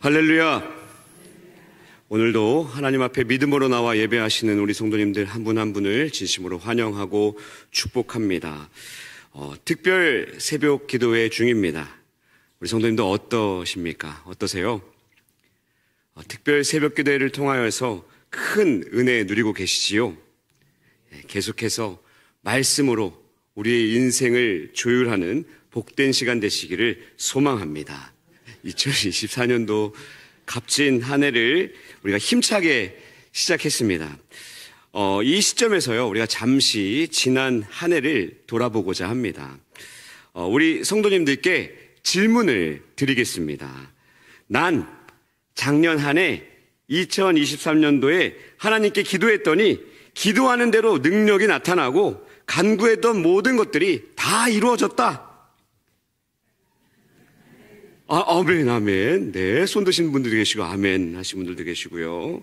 할렐루야. 오늘도 하나님 앞에 믿음으로 나와 예배하시는 우리 성도님들 한 분 한 분을 진심으로 환영하고 축복합니다. 특별 새벽 기도회 중입니다. 우리 성도님들 어떠십니까? 어떠세요? 특별 새벽 기도회를 통하여서 큰 은혜 누리고 계시지요? 계속해서 말씀으로 우리의 인생을 조율하는 복된 시간 되시기를 소망합니다. 2024년도 값진 한 해를 우리가 힘차게 시작했습니다. 이 시점에서요, 우리가 잠시 지난 한 해를 돌아보고자 합니다. 우리 성도님들께 질문을 드리겠습니다. 난 작년 한 해 2023년도에 하나님께 기도했더니 기도하는 대로 능력이 나타나고 간구했던 모든 것들이 다 이루어졌다. 아멘, 아멘. 네, 손 드신 분들도 계시고, 아멘 하신 분들도 계시고요.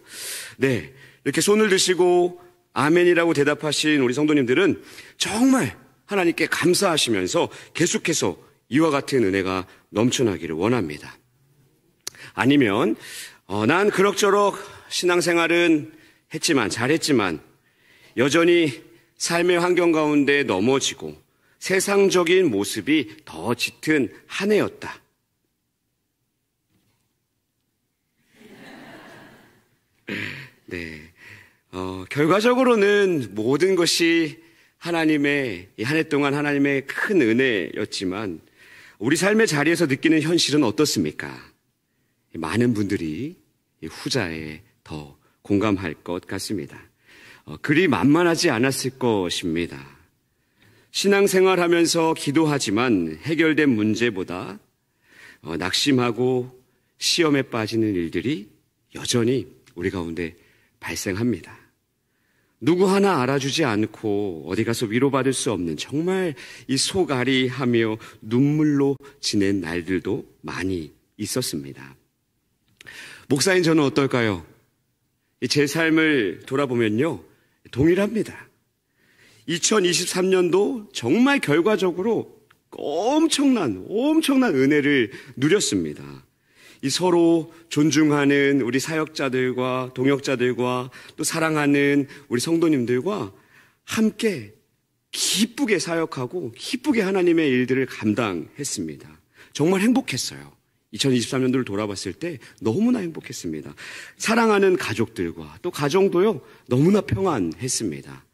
네, 이렇게 손을 드시고, 아멘이라고 대답하신 우리 성도님들은 정말 하나님께 감사하시면서 계속해서 이와 같은 은혜가 넘쳐나기를 원합니다. 아니면, 난 그럭저럭 신앙생활은 잘했지만, 여전히 삶의 환경 가운데 넘어지고, 세상적인 모습이 더 짙은 한 해였다. 네, 결과적으로는 모든 것이 하나님의, 한 해 동안 하나님의 큰 은혜였지만, 우리 삶의 자리에서 느끼는 현실은 어떻습니까? 많은 분들이 후자에 더 공감할 것 같습니다. 그리 만만하지 않았을 것입니다. 신앙생활 하면서 기도하지만 해결된 문제보다 낙심하고 시험에 빠지는 일들이 여전히 우리 가운데 발생합니다. 누구 하나 알아주지 않고 어디 가서 위로받을 수 없는 정말 이 속앓이하며 눈물로 지낸 날들도 많이 있었습니다. 목사인 저는 어떨까요? 제 삶을 돌아보면요, 동일합니다. 2023년도 정말 결과적으로 엄청난 은혜를 누렸습니다. 이 서로 존중하는 우리 사역자들과 동역자들과 또 사랑하는 우리 성도님들과 함께 기쁘게 사역하고 기쁘게 하나님의 일들을 감당했습니다. 정말 행복했어요. 2023년도를 돌아봤을 때 너무나 행복했습니다. 사랑하는 가족들과 또 가정도요, 너무나 평안했습니다.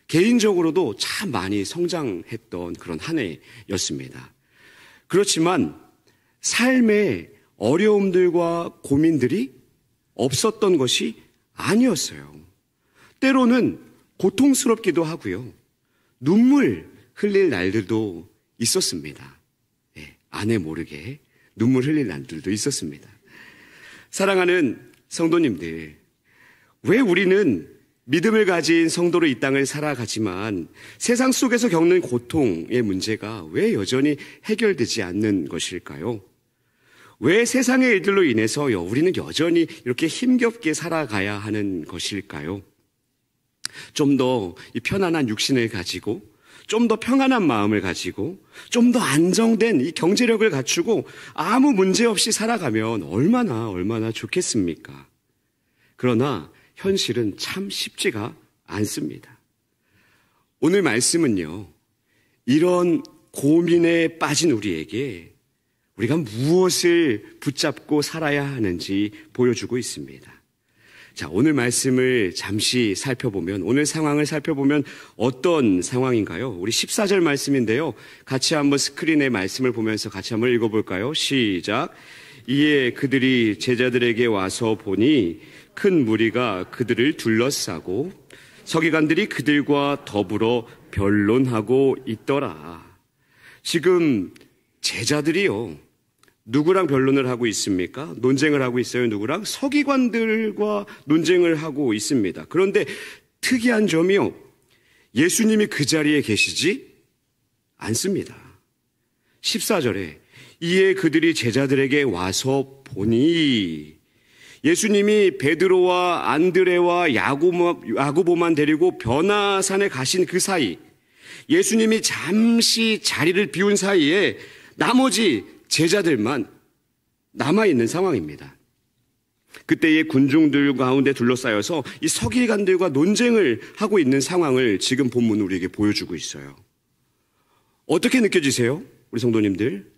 개인적으로도 참 많이 성장했던 그런 한 해였습니다. 그렇지만 삶의 어려움들과 고민들이 없었던 것이 아니었어요. 때로는 고통스럽기도 하고요, 눈물 흘릴 날들도 있었습니다. 네, 아내 모르게 눈물 흘릴 날들도 있었습니다. 사랑하는 성도님들, 왜 우리는 믿음을 가진 성도로 이 땅을 살아가지만 세상 속에서 겪는 고통의 문제가 왜 여전히 해결되지 않는 것일까요? 왜 세상의 일들로 인해서요, 우리는 여전히 이렇게 힘겹게 살아가야 하는 것일까요? 좀 더 편안한 육신을 가지고, 좀 더 평안한 마음을 가지고, 좀 더 안정된 이 경제력을 갖추고 아무 문제 없이 살아가면 얼마나 좋겠습니까? 그러나 현실은 참 쉽지가 않습니다. 오늘 말씀은요, 이런 고민에 빠진 우리에게 우리가 무엇을 붙잡고 살아야 하는지 보여주고 있습니다. 자, 오늘 말씀을 잠시 살펴보면, 오늘 상황을 살펴보면 어떤 상황인가요? 우리 14절 말씀인데요, 같이 한번 스크린에 말씀을 보면서 같이 한번 읽어볼까요? 시작. 이에 그들이 제자들에게 와서 보니 큰 무리가 그들을 둘러싸고 서기관들이 그들과 더불어 변론하고 있더라. 지금 제자들이요, 누구랑 변론을 하고 있습니까? 논쟁을 하고 있어요. 누구랑? 서기관들과 논쟁을 하고 있습니다. 그런데 특이한 점이요, 예수님이 그 자리에 계시지 않습니다. 14절에 이에 그들이 제자들에게 와서 보니, 예수님이 베드로와 안드레와 야고보만 데리고 변화산에 가신 그 사이, 예수님이 잠시 자리를 비운 사이에 나머지 제자들만 남아있는 상황입니다. 그때의 군중들 가운데 둘러싸여서 이 서기관들과 논쟁을 하고 있는 상황을 지금 본문은 우리에게 보여주고 있어요. 어떻게 느껴지세요? 우리 성도님들.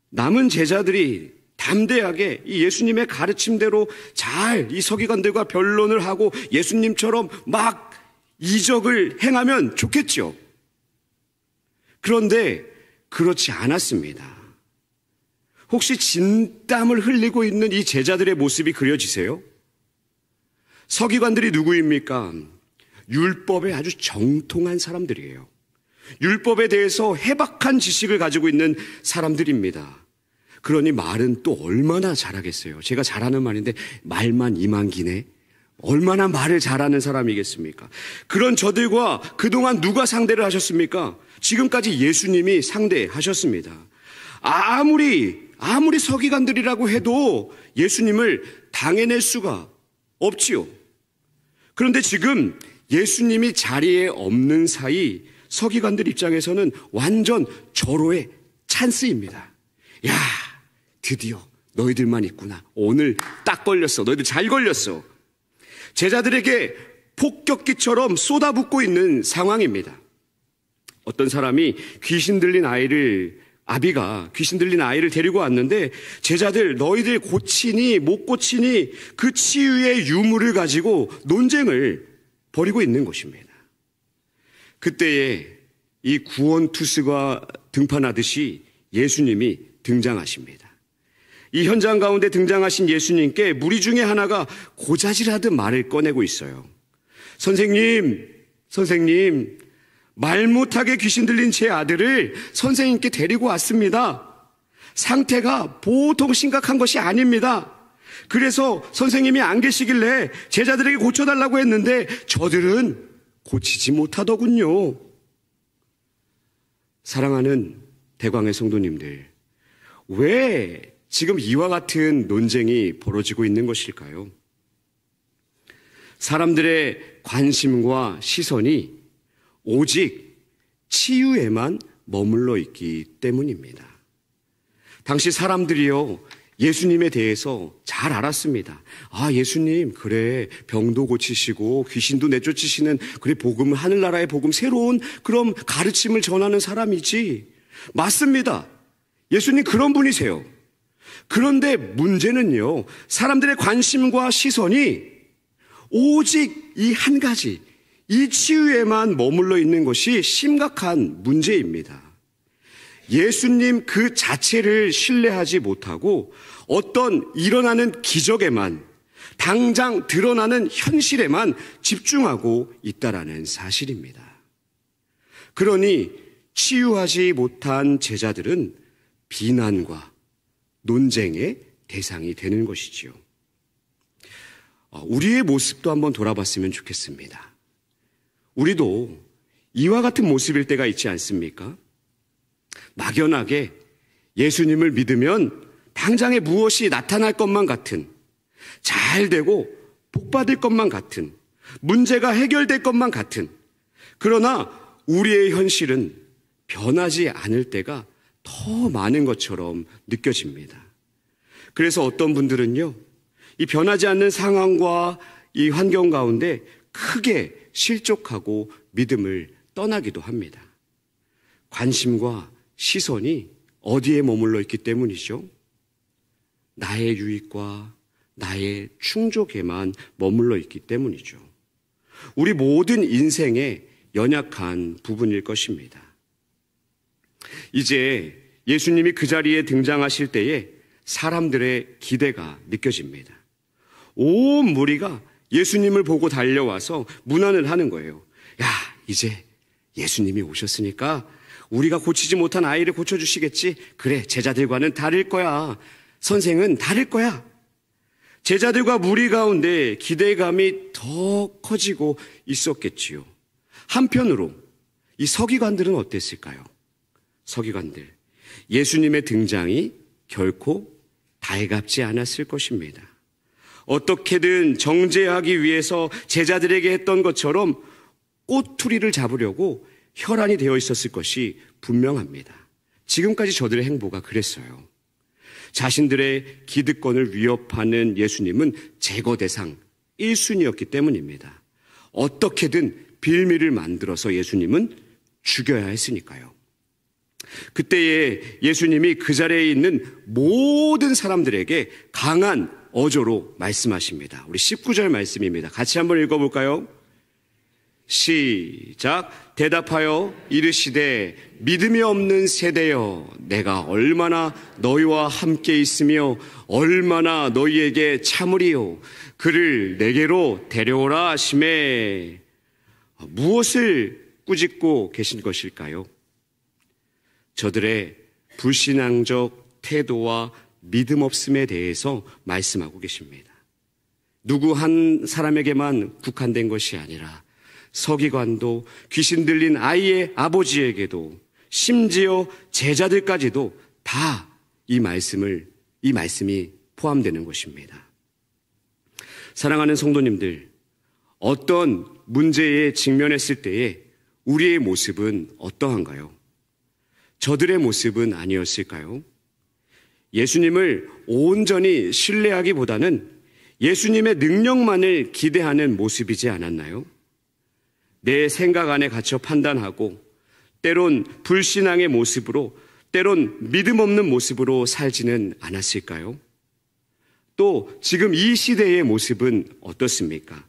남은 제자들이 담대하게 이 예수님의 가르침대로 잘 이 서기관들과 변론을 하고 예수님처럼 막 이적을 행하면 좋겠죠. 그런데 그렇지 않았습니다. 혹시 진땀을 흘리고 있는 이 제자들의 모습이 그려지세요? 서기관들이 누구입니까? 율법에 아주 정통한 사람들이에요. 율법에 대해서 해박한 지식을 가지고 있는 사람들입니다. 그러니 말은 또 얼마나 잘하겠어요. 제가 잘하는 말인데 말만 이만기네. 얼마나 말을 잘하는 사람이겠습니까? 그런 저들과 그동안 누가 상대를 하셨습니까? 지금까지 예수님이 상대하셨습니다. 아무리 서기관들이라고 해도 예수님을 당해낼 수가 없지요. 그런데 지금 예수님이 자리에 없는 사이 서기관들 입장에서는 완전 절호의 찬스입니다. 야, 드디어 너희들만 있구나. 오늘 딱 걸렸어. 너희들 잘 걸렸어. 제자들에게 폭격기처럼 쏟아붓고 있는 상황입니다. 어떤 사람이 아비가 귀신 들린 아이를 데리고 왔는데 제자들 너희들 고치니 못 고치니 그 치유의 유무를 가지고 논쟁을 벌이고 있는 것입니다. 그때에 이 구원투수가 등판하듯이 예수님이 등장하십니다. 이 현장 가운데 등장하신 예수님께 무리 중에 하나가 고자질하듯 말을 꺼내고 있어요. 선생님, 말 못하게 귀신 들린 제 아들을 선생님께 데리고 왔습니다. 상태가 보통 심각한 것이 아닙니다. 그래서 선생님이 안 계시길래 제자들에게 고쳐달라고 했는데 저들은 고치지 못하더군요. 사랑하는 대광의 성도님들, 왜 지금 이와 같은 논쟁이 벌어지고 있는 것일까요? 사람들의 관심과 시선이 오직 치유에만 머물러 있기 때문입니다. 당시 사람들이요, 예수님에 대해서 잘 알았습니다. 아, 예수님, 그래, 병도 고치시고 귀신도 내쫓으시는, 그래, 복음, 하늘나라의 복음, 새로운 그런 가르침을 전하는 사람이지. 맞습니다. 예수님 그런 분이세요. 그런데 문제는요, 사람들의 관심과 시선이 오직 이 한 가지, 이 치유에만 머물러 있는 것이 심각한 문제입니다. 예수님 그 자체를 신뢰하지 못하고 어떤 일어나는 기적에만, 당장 드러나는 현실에만 집중하고 있다라는 사실입니다. 그러니 치유하지 못한 제자들은 비난과 논쟁의 대상이 되는 것이지요. 우리의 모습도 한번 돌아봤으면 좋겠습니다. 우리도 이와 같은 모습일 때가 있지 않습니까? 막연하게 예수님을 믿으면 당장에 무엇이 나타날 것만 같은, 잘 되고 복받을 것만 같은, 문제가 해결될 것만 같은, 그러나 우리의 현실은 변하지 않을 때가 더 많은 것처럼 느껴집니다. 그래서 어떤 분들은요, 이 변하지 않는 상황과 이 환경 가운데 크게 실족하고 믿음을 떠나기도 합니다. 관심과 시선이 어디에 머물러 있기 때문이죠? 나의 유익과 나의 충족에만 머물러 있기 때문이죠. 우리 모든 인생의 연약한 부분일 것입니다. 이제 예수님이 그 자리에 등장하실 때에 사람들의 기대가 느껴집니다. 온 무리가 예수님을 보고 달려와서 문안을 하는 거예요. 야, 이제 예수님이 오셨으니까 우리가 고치지 못한 아이를 고쳐주시겠지? 그래, 제자들과는 다를 거야. 선생은 다를 거야. 제자들과 무리 가운데 기대감이 더 커지고 있었겠지요. 한편으로 이 서기관들은 어땠을까요? 서기관들, 예수님의 등장이 결코 달갑지 않았을 것입니다. 어떻게든 정죄하기 위해서 제자들에게 했던 것처럼 꼬투리를 잡으려고 혈안이 되어 있었을 것이 분명합니다. 지금까지 저들의 행보가 그랬어요. 자신들의 기득권을 위협하는 예수님은 제거 대상 1순위였기 때문입니다. 어떻게든 빌미를 만들어서 예수님은 죽여야 했으니까요. 그때에 예수님이 그 자리에 있는 모든 사람들에게 강한 어조로 말씀하십니다. 우리 19절 말씀입니다. 같이 한번 읽어볼까요? 시작. 대답하여 이르시되 믿음이 없는 세대여, 내가 얼마나 너희와 함께 있으며 얼마나 너희에게 참으리요. 그를 내게로 데려오라 하시매. 무엇을 꾸짖고 계신 것일까요? 저들의 불신앙적 태도와 믿음 없음에 대해서 말씀하고 계십니다. 누구 한 사람에게만 국한된 것이 아니라 서기관도, 귀신 들린 아이의 아버지에게도, 심지어 제자들까지도 다 이 말씀이 포함되는 것입니다. 사랑하는 성도님들, 어떤 문제에 직면했을 때에 우리의 모습은 어떠한가요? 저들의 모습은 아니었을까요? 예수님을 온전히 신뢰하기보다는 예수님의 능력만을 기대하는 모습이지 않았나요? 내 생각 안에 갇혀 판단하고 때론 불신앙의 모습으로, 때론 믿음 없는 모습으로 살지는 않았을까요? 또 지금 이 시대의 모습은 어떻습니까?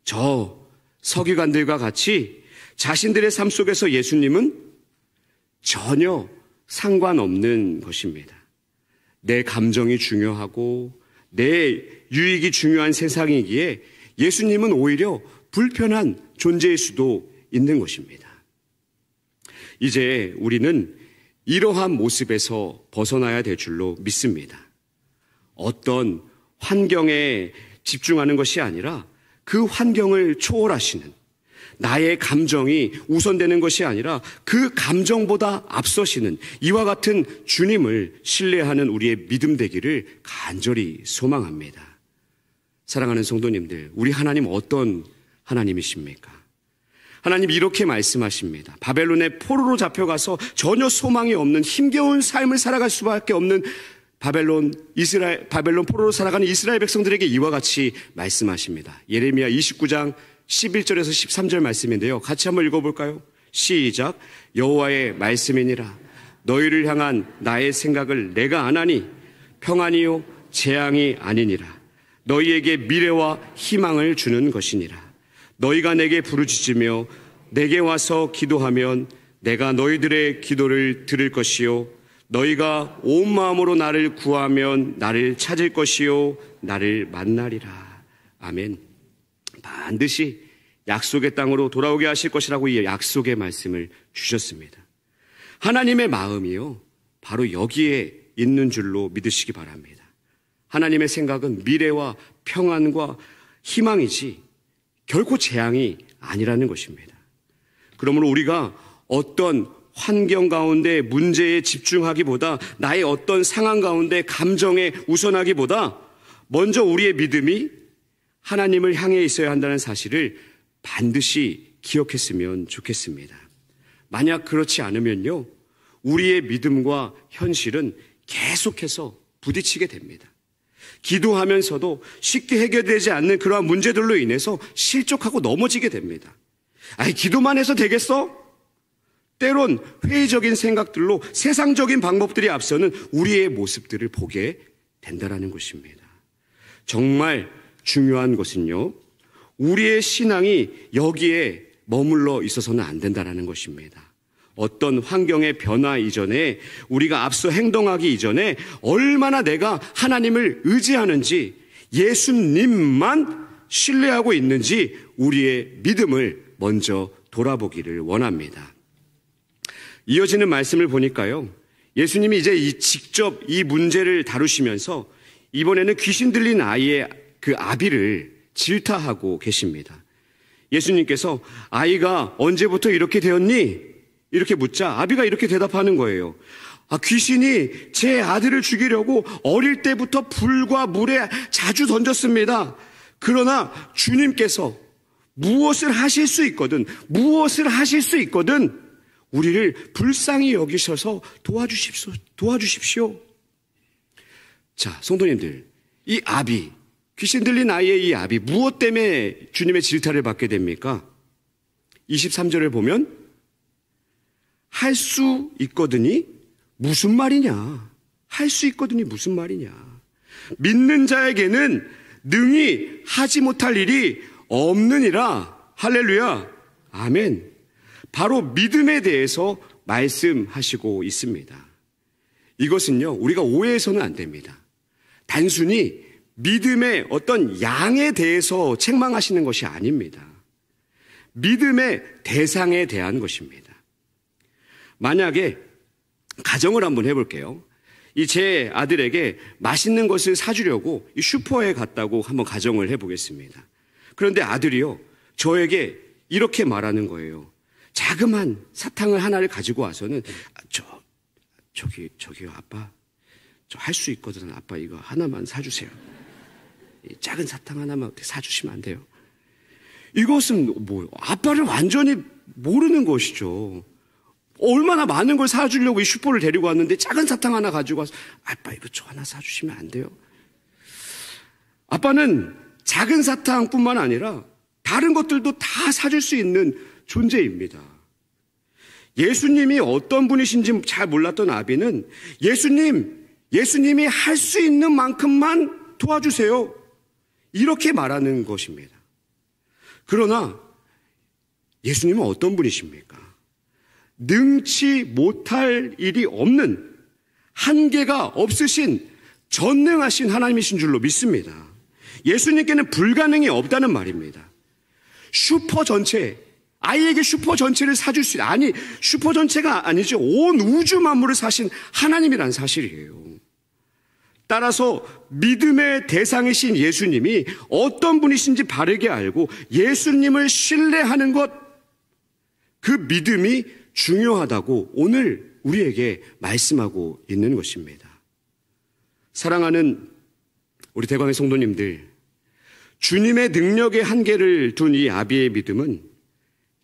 저 서기관들과 같이 자신들의 삶 속에서 예수님은 전혀 상관없는 것입니다. 내 감정이 중요하고 내 유익이 중요한 세상이기에 예수님은 오히려 불편한 존재일 수도 있는 것입니다. 이제 우리는 이러한 모습에서 벗어나야 될 줄로 믿습니다. 어떤 환경에 집중하는 것이 아니라 그 환경을 초월하시는, 나의 감정이 우선되는 것이 아니라 그 감정보다 앞서시는 이와 같은 주님을 신뢰하는 우리의 믿음 되기를 간절히 소망합니다. 사랑하는 성도님들, 우리 하나님 어떤 하나님이십니까? 하나님 이렇게 말씀하십니다. 바벨론의 포로로 잡혀가서 전혀 소망이 없는 힘겨운 삶을 살아갈 수밖에 없는 바벨론 포로로 살아가는 이스라엘 백성들에게 이와 같이 말씀하십니다. 예레미야 29장 11절에서 13절 말씀인데요. 같이 한번 읽어볼까요? 시작. 여호와의 말씀이니라. 너희를 향한 나의 생각을 내가 아나니 평안이요 재앙이 아니니라. 너희에게 미래와 희망을 주는 것이니라. 너희가 내게 부르짖으며 내게 와서 기도하면 내가 너희들의 기도를 들을 것이요 너희가 온 마음으로 나를 구하면 나를 찾을 것이요 나를 만나리라. 아멘. 반드시 약속의 땅으로 돌아오게 하실 것이라고 이 약속의 말씀을 주셨습니다. 하나님의 마음이요 바로 여기에 있는 줄로 믿으시기 바랍니다. 하나님의 생각은 미래와 평안과 희망이지 결코 재앙이 아니라는 것입니다. 그러므로 우리가 어떤 환경 가운데 문제에 집중하기보다, 나의 어떤 상황 가운데 감정에 우선하기보다 먼저 우리의 믿음이 하나님을 향해 있어야 한다는 사실을 반드시 기억했으면 좋겠습니다. 만약 그렇지 않으면요, 우리의 믿음과 현실은 계속해서 부딪히게 됩니다. 기도하면서도 쉽게 해결되지 않는 그러한 문제들로 인해서 실족하고 넘어지게 됩니다. 아이, 기도만 해서 되겠어? 때론 회의적인 생각들로 세상적인 방법들이 앞서는 우리의 모습들을 보게 된다는 것입니다. 정말 중요한 것은요, 우리의 신앙이 여기에 머물러 있어서는 안 된다는 것입니다. 어떤 환경의 변화 이전에, 우리가 앞서 행동하기 이전에 얼마나 내가 하나님을 의지하는지, 예수님만 신뢰하고 있는지 우리의 믿음을 먼저 돌아보기를 원합니다. 이어지는 말씀을 보니까요, 예수님이 이제 직접 이 문제를 다루시면서 이번에는 귀신 들린 아이의 그 아비를 질타하고 계십니다. 예수님께서 아이가 언제부터 이렇게 되었니? 이렇게 묻자 아비가 이렇게 대답하는 거예요. 귀신이 제 아들을 죽이려고 어릴 때부터 불과 물에 자주 던졌습니다. 그러나 주님께서 무엇을 하실 수 있거든 우리를 불쌍히 여기셔서 도와주십시오. 자, 성도님들, 이 아비, 귀신 들린 아이의 이 아비, 무엇 때문에 주님의 질타를 받게 됩니까? 23절을 보면 할 수 있거든이 무슨 말이냐? 할 수 있거든이 무슨 말이냐? 믿는 자에게는 능히 하지 못할 일이 없느니라. 할렐루야. 아멘. 바로 믿음에 대해서 말씀하시고 있습니다. 이것은요, 우리가 오해해서는 안 됩니다. 단순히 믿음의 어떤 양에 대해서 책망하시는 것이 아닙니다. 믿음의 대상에 대한 것입니다. 만약에 가정을 한번 해볼게요. 이 제 아들에게 맛있는 것을 사주려고 이 슈퍼에 갔다고 한번 가정을 해보겠습니다. 그런데 아들이요, 저에게 이렇게 말하는 거예요. 자그만 사탕을 하나를 가지고 와서는 저기요 아빠, 저 할 수 있거든. 아빠 이거 하나만 사주세요. 이 작은 사탕 하나만 사주시면 안 돼요? 이것은 뭐예요? 아빠를 완전히 모르는 것이죠. 얼마나 많은 걸 사주려고 이 슈퍼를 데리고 왔는데 작은 사탕 하나 가지고 와서 아빠 이거 저 하나 사주시면 안 돼요? 아빠는 작은 사탕뿐만 아니라 다른 것들도 다 사줄 수 있는 존재입니다. 예수님이 어떤 분이신지 잘 몰랐던 아비는 예수님이 할 수 있는 만큼만 도와주세요. 이렇게 말하는 것입니다. 그러나 예수님은 어떤 분이십니까? 능치 못할 일이 없는, 한계가 없으신 전능하신 하나님이신 줄로 믿습니다. 예수님께는 불가능이 없다는 말입니다. 슈퍼 전체, 아이에게 슈퍼 전체를 사줄 수, 아니 슈퍼 전체가 아니죠. 온 우주 만물을 사신 하나님이란 사실이에요. 따라서 믿음의 대상이신 예수님이 어떤 분이신지 바르게 알고 예수님을 신뢰하는 것, 그 믿음이 중요하다고 오늘 우리에게 말씀하고 있는 것입니다. 사랑하는 우리 대광의 성도님들, 주님의 능력의 한계를 둔 이 아비의 믿음은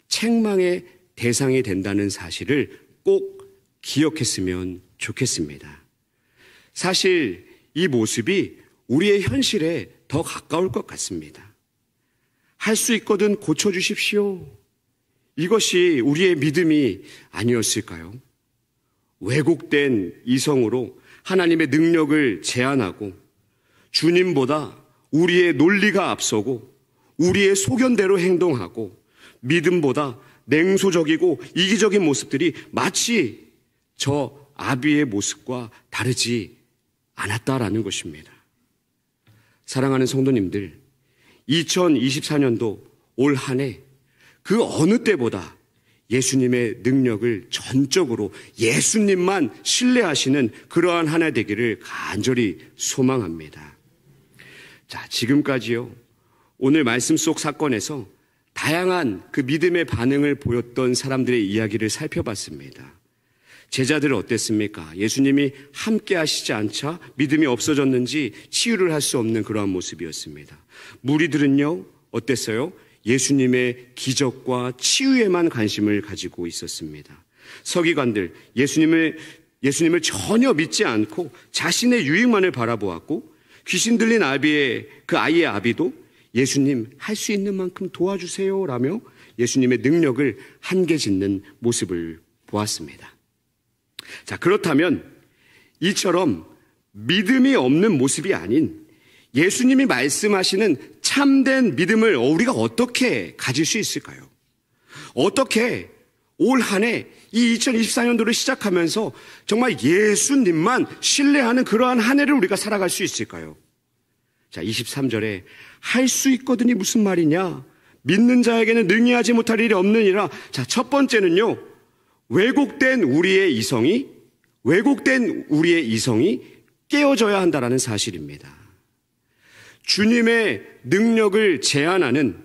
책망의 대상이 된다는 사실을 꼭 기억했으면 좋겠습니다. 사실 이 모습이 우리의 현실에 더 가까울 것 같습니다. 할 수 있거든 고쳐주십시오. 이것이 우리의 믿음이 아니었을까요? 왜곡된 이성으로 하나님의 능력을 제한하고 주님보다 우리의 논리가 앞서고 우리의 소견대로 행동하고 믿음보다 냉소적이고 이기적인 모습들이 마치 저 아비의 모습과 다르지 않았다라는 것입니다. 사랑하는 성도님들, 2024년도 올 한 해 그 어느 때보다 예수님의 능력을 전적으로 예수님만 신뢰하시는 그러한 한 해 되기를 간절히 소망합니다. 자, 지금까지요, 오늘 말씀 속 사건에서 다양한 그 믿음의 반응을 보였던 사람들의 이야기를 살펴봤습니다. 제자들은 어땠습니까? 예수님이 함께 하시지 않자 믿음이 없어졌는지 치유를 할 수 없는 그러한 모습이었습니다. 무리들은요, 어땠어요? 예수님의 기적과 치유에만 관심을 가지고 있었습니다. 서기관들, 예수님을 전혀 믿지 않고 자신의 유익만을 바라보았고, 귀신 들린 그 아이의 아비도 예수님 할 수 있는 만큼 도와주세요 라며 예수님의 능력을 한계 짓는 모습을 보았습니다. 자, 그렇다면 이처럼 믿음이 없는 모습이 아닌 예수님이 말씀하시는 참된 믿음을 우리가 어떻게 가질 수 있을까요? 어떻게 올 한 해 이 2024년도를 시작하면서 정말 예수님만 신뢰하는 그러한 한 해를 우리가 살아갈 수 있을까요? 자, 23절에 할 수 있거든이 무슨 말이냐? 믿는 자에게는 능히 하지 못할 일이 없느니라. 자, 첫 번째는요, 왜곡된 우리의 이성이 깨어져야 한다는 사실입니다. 주님의 능력을 제한하는,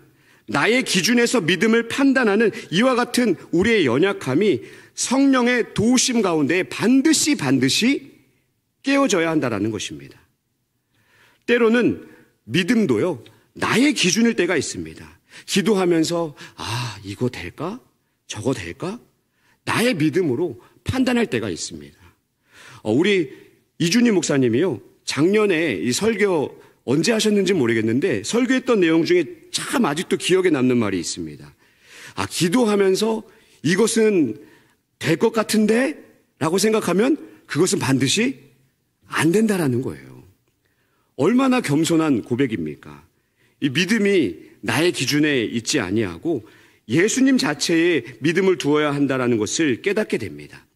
나의 기준에서 믿음을 판단하는 이와 같은 우리의 연약함이 성령의 도우심 가운데 반드시 깨어져야 한다는 것입니다. 때로는 믿음도요, 나의 기준일 때가 있습니다. 기도하면서 이거 될까? 저거 될까? 나의 믿음으로 판단할 때가 있습니다. 우리 이준희 목사님이요, 작년에 이 설교 언제 하셨는지 모르겠는데 설교했던 내용 중에 참 아직도 기억에 남는 말이 있습니다. 기도하면서 이것은 될 것 같은데? 라고 생각하면 그것은 반드시 안 된다라는 거예요. 얼마나 겸손한 고백입니까? 이 믿음이 나의 기준에 있지 아니하고 예수님 자체에 믿음을 두어야 한다라는 것을 깨닫게 됩니다.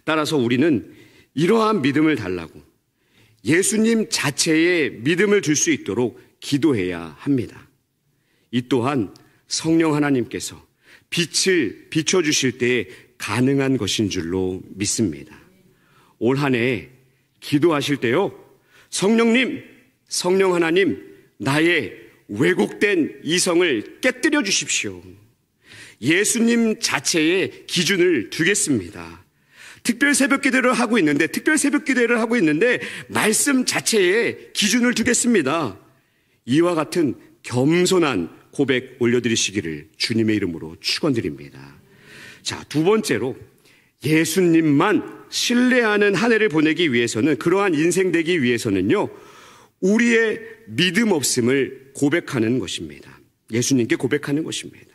따라서 우리는 이러한 믿음을 달라고 예수님 자체에 믿음을 줄 수 있도록 기도해야 합니다. 이 또한 성령 하나님께서 빛을 비춰주실 때에 가능한 것인 줄로 믿습니다. 올 한 해 기도하실 때요, 성령님, 성령 하나님, 나의 왜곡된 이성을 깨뜨려 주십시오. 예수님 자체의 기준을 두겠습니다. 특별 새벽 기도를 하고 있는데 말씀 자체에 기준을 두겠습니다. 이와 같은 겸손한 고백 올려드리시기를 주님의 이름으로 축원드립니다. 자, 두 번째로 예수님만 신뢰하는 한 해를 보내기 위해서는, 그러한 인생 되기 위해서는요, 우리의 믿음 없음을 고백하는 것입니다. 예수님께 고백하는 것입니다.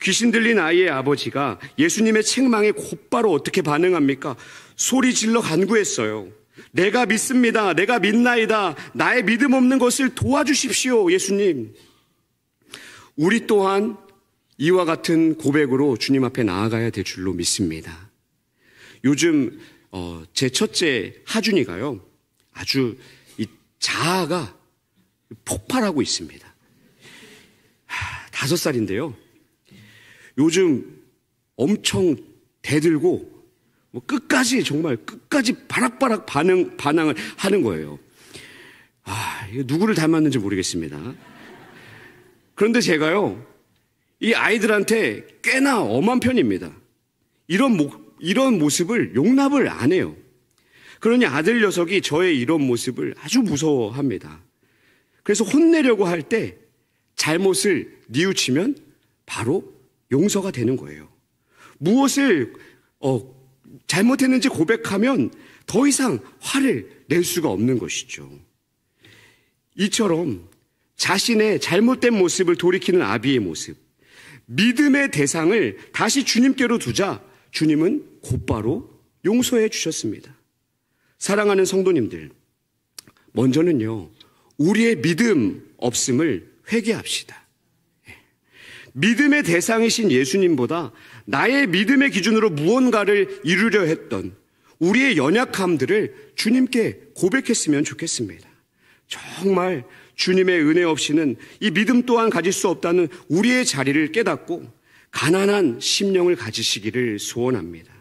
귀신 들린 아이의 아버지가 예수님의 책망에 곧바로 어떻게 반응합니까? 소리 질러 간구했어요. 내가 믿습니다. 내가 믿나이다. 나의 믿음 없는 것을 도와주십시오, 예수님. 우리 또한 이와 같은 고백으로 주님 앞에 나아가야 될 줄로 믿습니다. 요즘 제 첫째 하준이가요, 아주 이 자아가 폭발하고 있습니다. 5살인데요. 요즘 엄청 대들고 정말 끝까지 바락바락 반항을 하는 거예요. 이거 누구를 닮았는지 모르겠습니다. 그런데 제가요, 이 아이들한테 꽤나 엄한 편입니다. 이런 모습을 용납을 안 해요. 그러니 아들 녀석이 저의 이런 모습을 아주 무서워합니다. 그래서 혼내려고 할 때 잘못을 뉘우치면 바로 용서가 되는 거예요. 무엇을 잘못했는지 고백하면 더 이상 화를 낼 수가 없는 것이죠. 이처럼 자신의 잘못된 모습을 돌이키는 아비의 모습, 믿음의 대상을 다시 주님께로 두자 주님은 곧바로 용서해 주셨습니다. 사랑하는 성도님들, 먼저는요, 우리의 믿음 없음을 회개합시다. 믿음의 대상이신 예수님보다 나의 믿음의 기준으로 무언가를 이루려 했던 우리의 연약함들을 주님께 고백했으면 좋겠습니다. 정말 주님의 은혜 없이는 이 믿음 또한 가질 수 없다는 우리의 자리를 깨닫고 가난한 심령을 가지시기를 소원합니다.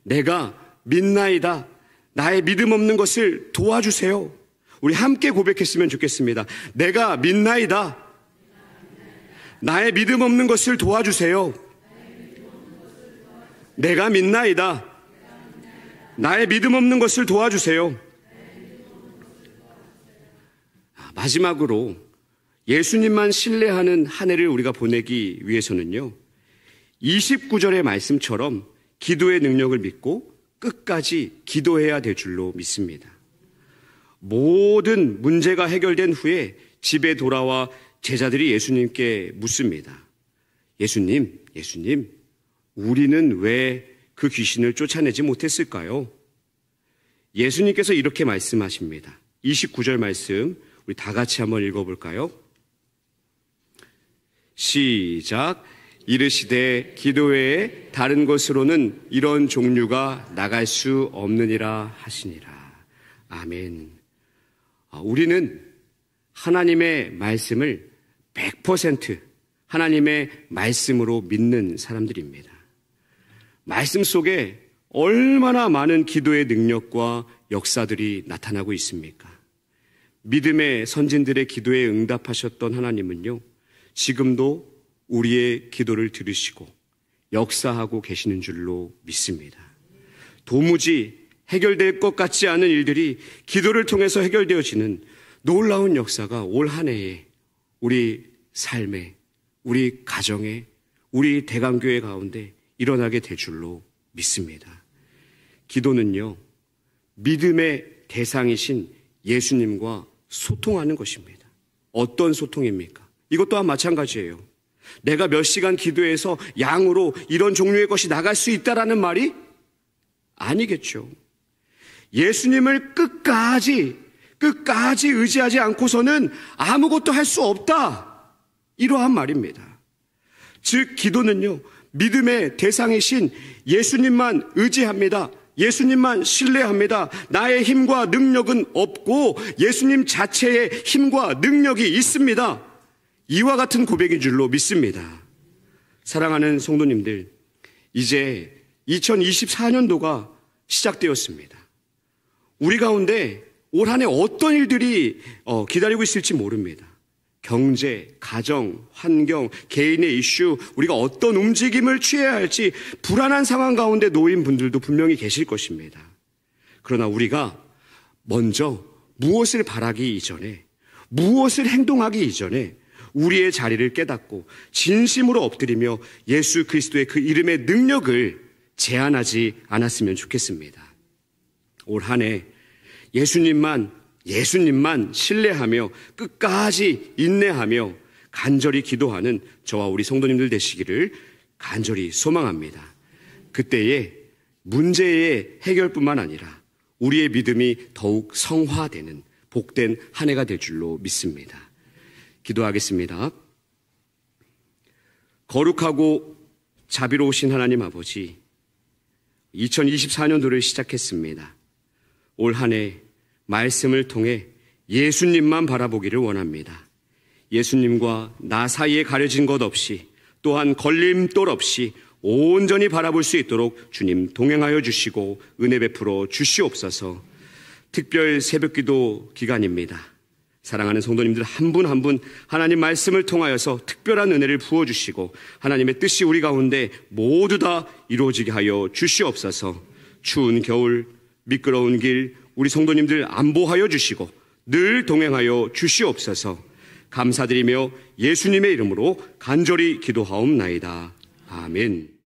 내가 믿나이다. 나의 믿음 없는 것을 도와주세요. 우리 함께 고백했으면 좋겠습니다. 내가 믿나이다. 나의 믿음 없는 것을 도와주세요. 내가 믿나이다. 나의 믿음 없는 것을 도와주세요. 마지막으로 예수님만 신뢰하는 한 해를 우리가 보내기 위해서는요, 29절의 말씀처럼 기도의 능력을 믿고 끝까지 기도해야 될 줄로 믿습니다. 모든 문제가 해결된 후에 집에 돌아와 제자들이 예수님께 묻습니다. 예수님, 우리는 왜 그 귀신을 쫓아내지 못했을까요? 예수님께서 이렇게 말씀하십니다. 29절 말씀 우리 다 같이 한번 읽어볼까요? 시작. 이르시되 기도 외에 다른 것으로는 이런 종류가 나갈 수 없느니라 하시니라. 아멘. 우리는 하나님의 말씀을 100% 하나님의 말씀으로 믿는 사람들입니다. 말씀 속에 얼마나 많은 기도의 능력과 역사들이 나타나고 있습니까? 믿음의 선진들의 기도에 응답하셨던 하나님은요, 지금도 우리의 기도를 들으시고 역사하고 계시는 줄로 믿습니다. 도무지 해결될 것 같지 않은 일들이 기도를 통해서 해결되어지는 놀라운 역사가 올 한 해에 우리 삶에, 우리 가정에, 우리 대강교회 가운데 일어나게 될 줄로 믿습니다. 기도는요, 믿음의 대상이신 예수님과 소통하는 것입니다. 어떤 소통입니까? 이것 또한 마찬가지예요. 내가 몇 시간 기도해서 양으로 이런 종류의 것이 나갈 수 있다라는 말이 아니겠죠. 예수님을 끝까지 의지하지 않고서는 아무것도 할 수 없다. 이러한 말입니다. 즉 기도는요, 믿음의 대상이신 예수님만 의지합니다. 예수님만 신뢰합니다. 나의 힘과 능력은 없고 예수님 자체의 힘과 능력이 있습니다. 이와 같은 고백인 줄로 믿습니다. 사랑하는 성도님들, 이제 2024년도가 시작되었습니다. 우리 가운데 올 한 해 어떤 일들이 기다리고 있을지 모릅니다. 경제, 가정, 환경, 개인의 이슈, 우리가 어떤 움직임을 취해야 할지 불안한 상황 가운데 놓인 분들도 분명히 계실 것입니다. 그러나 우리가 먼저 무엇을 바라기 이전에, 무엇을 행동하기 이전에 우리의 자리를 깨닫고 진심으로 엎드리며 예수 그리스도의 그 이름의 능력을 제한하지 않았으면 좋겠습니다. 올 한 해 예수님만 신뢰하며 끝까지 인내하며 간절히 기도하는 저와 우리 성도님들 되시기를 간절히 소망합니다. 그때에 문제의 해결뿐만 아니라 우리의 믿음이 더욱 성화되는 복된 한 해가 될 줄로 믿습니다. 기도하겠습니다. 거룩하고 자비로우신 하나님 아버지, 2024년도를 시작했습니다. 올 한 해 말씀을 통해 예수님만 바라보기를 원합니다. 예수님과 나 사이에 가려진 것 없이, 또한 걸림돌 없이 온전히 바라볼 수 있도록 주님 동행하여 주시고 은혜 베풀어 주시옵소서. 특별 새벽기도 기간입니다. 사랑하는 성도님들 한 분 한 분 하나님 말씀을 통하여서 특별한 은혜를 부어주시고 하나님의 뜻이 우리 가운데 모두 다 이루어지게 하여 주시옵소서. 추운 겨울, 미끄러운 길 우리 성도님들 안보하여 주시고 늘 동행하여 주시옵소서. 감사드리며 예수님의 이름으로 간절히 기도하옵나이다. 아멘.